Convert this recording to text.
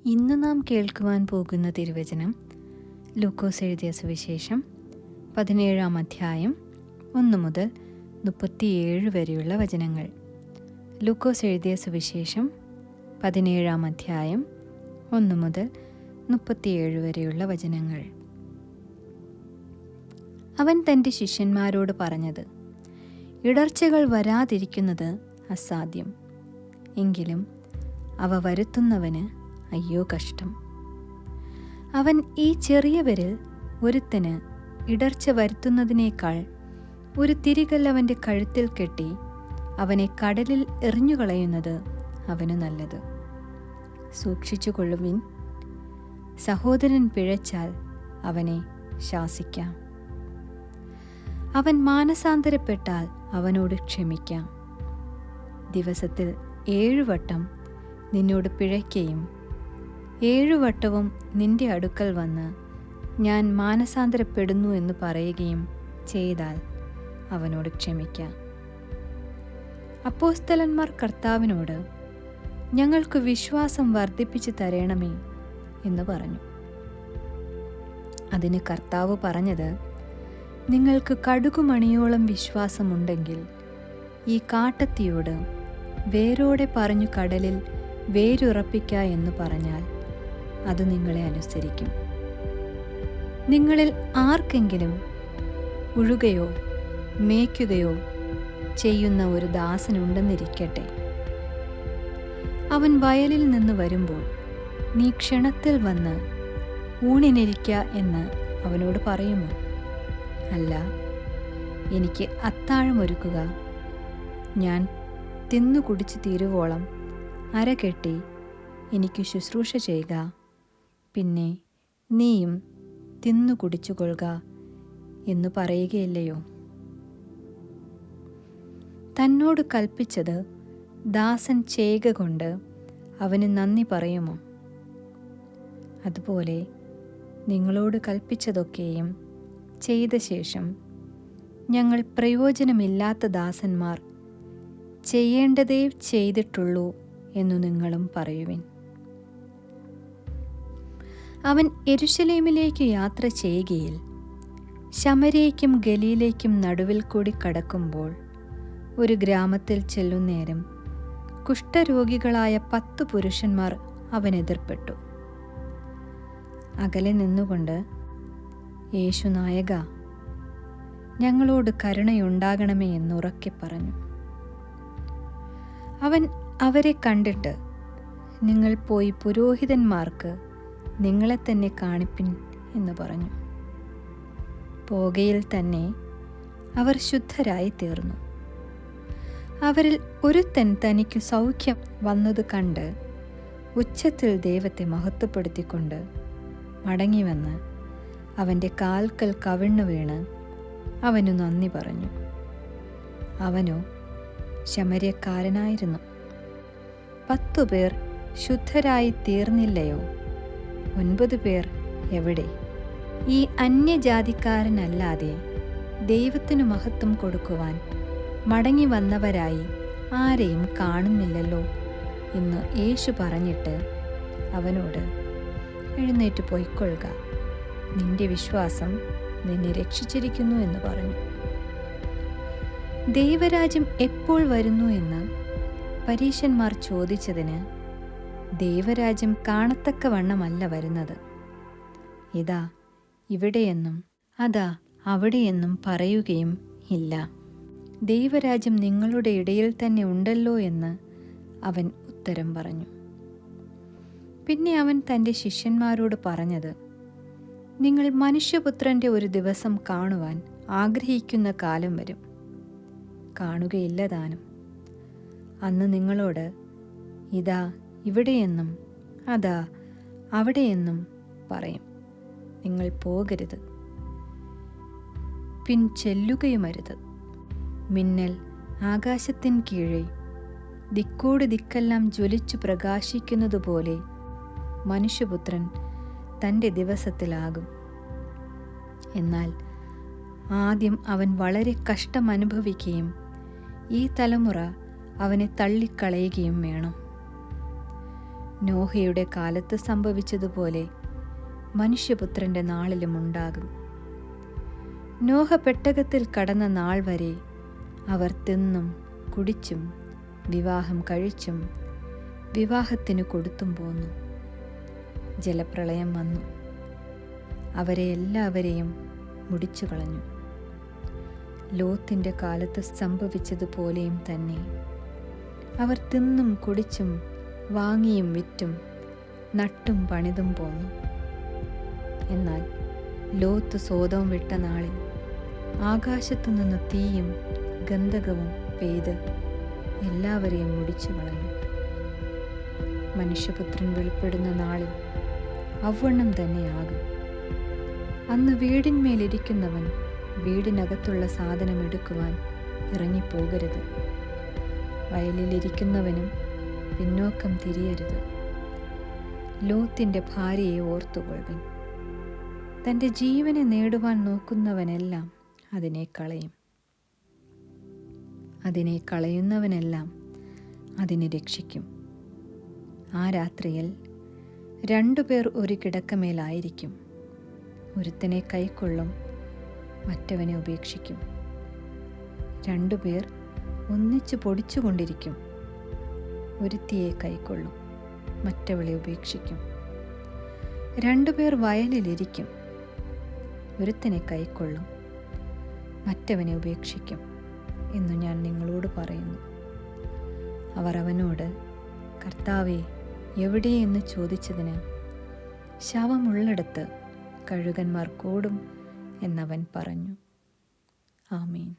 ഇന്ന് നാം കേൾക്കുവാൻ പോകുന്ന തിരുവചനം ലൂക്കോസ് എഴുതിയ സുവിശേഷം 17-ാം അധ്യായം 1 മുതൽ 37 വരെയുള്ള വചനങ്ങൾ. ലൂക്കോസ് എഴുതിയ സുവിശേഷം 17-ാം അധ്യായം 1 മുതൽ 37 വരെയുള്ള വചനങ്ങൾ. അവൻ തൻ്റെ ശിഷ്യന്മാരോട് പറഞ്ഞത്, ഇടർച്ചകൾ വരാതിരിക്കുന്നത് അസാധ്യം, എങ്കിലും അവ വരുത്തുന്നവന് അയ്യോ കഷ്ടം. അവൻ ഈ ചെറിയവരിൽ ഒരുത്തന് ഇടർച്ച വരുത്തുന്നതിനേക്കാൾ ഒരു തിരികല്ല് അവൻ്റെ കഴുത്തിൽ കെട്ടി അവനെ കടലിൽ എറിഞ്ഞുകളയുന്നത് അവന് നല്ലത്. സൂക്ഷിച്ചുകൊള്ളുവിൻ, സഹോദരൻ പിഴച്ചാൽ അവനെ ശാസിക്കാം, അവൻ മാനസാന്തരപ്പെട്ടാൽ അവനോട് ക്ഷമിക്കാം. ദിവസത്തിൽ 7 വട്ടം നിന്നോട് പിഴയ്ക്കുകയും 7 വട്ടവും നിന്റെ അടുക്കൽ വന്ന് ഞാൻ മാനസാന്തരപ്പെടുന്നു എന്ന് പറയുകയും ചെയ്താൽ അവനോട് ക്ഷമിക്കാം. അപ്പോസ്തലന്മാർ കർത്താവിനോട്, ഞങ്ങൾക്ക് വിശ്വാസം വർദ്ധിപ്പിച്ചു തരണമേ എന്ന് പറഞ്ഞു. അതിന് കർത്താവ് പറഞ്ഞത്, നിങ്ങൾക്ക് കടുകുമണിയോളം വിശ്വാസമുണ്ടെങ്കിൽ ഈ കാട്ടത്തിയോട് വേരോടെ പറഞ്ഞു കടലിൽ വേരുറപ്പിക്ക എന്ന് പറഞ്ഞാൽ അത് നിങ്ങളെ അനുസരിക്കും. നിങ്ങളിൽ ആർക്കെങ്കിലും ഉഴുകയോ മേയ്ക്കുകയോ ചെയ്യുന്ന ഒരു ദാസനുണ്ടെന്നിരിക്കട്ടെ. അവൻ വയലിൽ നിന്ന് വരുമ്പോൾ നീ ക്ഷണത്തിൽ വന്ന് ഊണിനിരിക്ക എന്ന് അവനോട് പറയുമോ? അല്ല, എനിക്ക് അത്താഴമൊരുക്കുക, ഞാൻ തിന്നു കുടിച്ച് തീരുവോളം അരകെട്ടി എനിക്ക് ശുശ്രൂഷ ചെയ്യുക, പിന്നെ നീയും തിന്നു കുടിച്ചുകൊള്ളുക എന്നു പറയുകയില്ലയോ? തന്നോട് കൽപ്പിച്ചത് ദാസൻ ചെയ്യുക കൊണ്ട് അവന് നന്ദി പറയുമോ? അതുപോലെ നിങ്ങളോട് കൽപ്പിച്ചതൊക്കെയും ചെയ്ത ശേഷം ഞങ്ങൾ പ്രയോജനമില്ലാത്ത ദാസന്മാർ, ചെയ്യേണ്ടതേ ചെയ്തിട്ടുള്ളൂ എന്നു നിങ്ങളും പറയുവിൻ. അവൻ യെരൂശലേമിലേക്ക് യാത്ര ചെയ്യുകയിൽ ശമര്യയ്ക്കും ഗലീലയ്ക്കും നടുവിൽ കൂടി കടക്കുമ്പോൾ ഒരു ഗ്രാമത്തിൽ ചെല്ലുന്നേരം കുഷ്ഠരോഗികളായ 10 പുരുഷന്മാർ അവനെതിർപ്പെട്ടു. അകലെ നിന്നുകൊണ്ട്, യേശു നായക, ഞങ്ങളോട് കരുണയുണ്ടാകണമേ എന്നുറക്കെ പറഞ്ഞു. അവൻ അവരെ കണ്ടിട്ട്, നിങ്ങൾ പോയി പുരോഹിതന്മാർക്ക് നിങ്ങളെ തന്നെ കാണിപ്പിൻ എന്ന് പറഞ്ഞു. പോകയിൽ തന്നെ അവർ ശുദ്ധരായി തീർന്നു. അവരിൽ ഒരുത്തൻ തനിക്കു സൗഖ്യം വന്നത് കണ്ട് ഉച്ചത്തിൽ ദൈവത്തെ മഹത്വപ്പെടുത്തിക്കൊണ്ട് മടങ്ങിവന്ന് അവൻ്റെ കാൽക്കൽ കവിണ്ണു വീണ് അവനു നന്ദി പറഞ്ഞു. അവനോ ശമര്യക്കാരനായിരുന്നു. 10 പേർ ശുദ്ധരായി തീർന്നില്ലയോ? 9 പേർ എവിടെ? ഈ അന്യജാതിക്കാരനല്ലാതെ ദൈവത്തിനു മഹത്വം കൊടുക്കുവാൻ മടങ്ങി വന്നവരായി ആരെയും കാണുന്നില്ലല്ലോ എന്ന് യേശു പറഞ്ഞിട്ട് അവനോട്, എഴുന്നേറ്റ് പൊയ്ക്കൊള്ളുക, നിന്റെ വിശ്വാസം നിന്നെ രക്ഷിച്ചിരിക്കുന്നു എന്ന് പറഞ്ഞു. ദൈവരാജ്യം എപ്പോൾ വരുന്നു എന്ന് പരീശന്മാർ ചോദിച്ചതിന്, ദൈവരാജ്യം കാണത്തക്കവണ്ണമല്ല വരുന്നത്, ഇതാ ഇവിടെയെന്നും അതാ അവിടെയെന്നും പറയുകയും ഇല്ല. ദൈവരാജ്യം നിങ്ങളുടെ ഇടയിൽ തന്നെ ഉണ്ടല്ലോ എന്ന് അവൻ ഉത്തരം പറഞ്ഞു. പിന്നെ അവൻ തൻ്റെ ശിഷ്യന്മാരോട് പറഞ്ഞത്, നിങ്ങൾ മനുഷ്യപുത്രൻ്റെ ഒരു ദിവസം കാണുവാൻ ആഗ്രഹിക്കുന്ന കാലം വരും, കാണുകയില്ല താനും. അന്ന് നിങ്ങളോട്, ഇതാ ഇവിടെയെന്നും അതാ അവിടെയെന്നും പറയും. നിങ്ങൾ പോകരുത്, ചെല്ലുകയുമരുത്. മിന്നൽ ആകാശത്തിൻ കീഴെ ദിക്കോട് ദിക്കെല്ലാം ജ്വലിച്ചു പ്രകാശിക്കുന്നതുപോലെ മനുഷ്യപുത്രൻ തൻ്റെ ദിവസത്തിലാകും. എന്നാൽ ആദ്യം അവൻ വളരെ കഷ്ടമനുഭവിക്കുകയും ഈ തലമുറ അവനെ തള്ളിക്കളയുകയും വേണം. നോഹയുടെ കാലത്ത് സംഭവിച്ചതുപോലെ മനുഷ്യപുത്രൻ്റെ നാളിലും ഉണ്ടാകും. നോഹ പെട്ടകത്തിൽ കടന്ന നാൾ വരെ അവർ തിന്നും കുടിച്ചും വിവാഹം കഴിച്ചും വിവാഹത്തിന് കൊടുത്തും പോന്നു. ജലപ്രളയം വന്നു, അവരെ എല്ലാവരെയും മുടിച്ചു കളഞ്ഞു. ലോത്തിൻ്റെ കാലത്ത് സംഭവിച്ചതുപോലെയും തന്നെ അവർ തിന്നും കുടിച്ചും വാങ്ങിയും വിറ്റും നട്ടും പണിതും പോന്നു. എന്നാൽ ലോത്ത് സോദോം വിട്ട നാളിൽ ആകാശത്തു നിന്ന് തീയും ഗന്ധകവും പെയ്ത് എല്ലാവരെയും മുടിച്ചു കളഞ്ഞു. മനുഷ്യപുത്രൻ വെളിപ്പെടുന്ന നാളിൽ അവണ്ണം തന്നെയാകും. അന്ന് വീടിന്മേലിരിക്കുന്നവൻ വീടിനകത്തുള്ള സാധനം എടുക്കുവാൻ ഇറങ്ങിപ്പോകരുത്. വയലിലിരിക്കുന്നവനും പിന്നോക്കം തിരിയരുത്. ലോത്തിൻ്റെ ഭാര്യയെ ഓർത്തുകൊള്ളുവിൻ. തൻ്റെ ജീവനെ നേടുവാൻ നോക്കുന്നവനെല്ലാം അതിനെ കളയും. അതിനെ കളയുന്നവനെല്ലാം അതിനെ രക്ഷിക്കും. ആ രാത്രിയിൽ 2 പേർ ഒരു കിടക്കമേലായിരിക്കും. ഒരുത്തനെ കൈക്കൊള്ളും, മറ്റവനെ ഉപേക്ഷിക്കും. 2 പേർ ഒന്നിച്ച് പൊടിച്ചുകൊണ്ടിരിക്കും. ഒരുത്തിയെ കൈക്കൊള്ളും, മറ്റവളെ ഉപേക്ഷിക്കും. 2 പേർ വയലിലിരിക്കും. ഒരുത്തനെ കൈക്കൊള്ളും, മറ്റവനെ ഉപേക്ഷിക്കും എന്നു ഞാൻ നിങ്ങളോട് പറയുന്നു. അവർ അവനോട്, കർത്താവേ, എവിടെ എന്ന് ചോദിച്ചതിന്, ശവമുള്ളിടത്ത് കഴുകന്മാർ കൂടും എന്നവൻ പറഞ്ഞു. ആമേൻ.